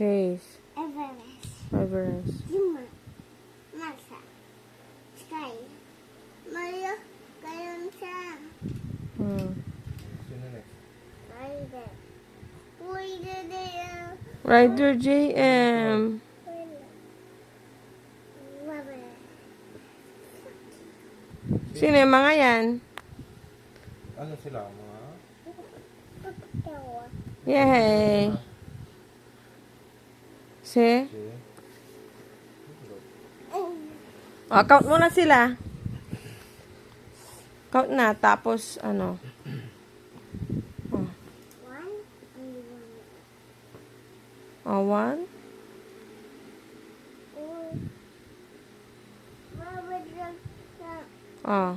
Chase. Everest. Everest. Yuma. Masa. Sky. Mario. Kayon siya. Sino next? Rider. Rider there. Rider JM. Rubber. Sino yung mga yan? Ano sila? Mga... Tawa. Yay! See? Si... O, count muna sila. Count na, tapos ano. O, One. Only one. one. Or. Rubber drug. O,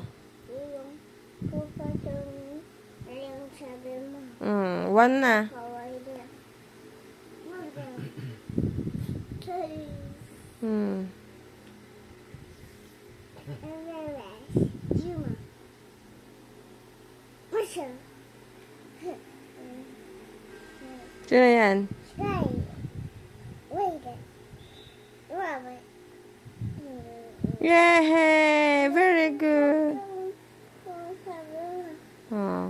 Yung kupatong. Yung sabi mo. one na. Rider. Rubber. Chase. Everest. Yuma. Masa. Sino yan? Sky. Rider. Rubber. Yay! Very good. O.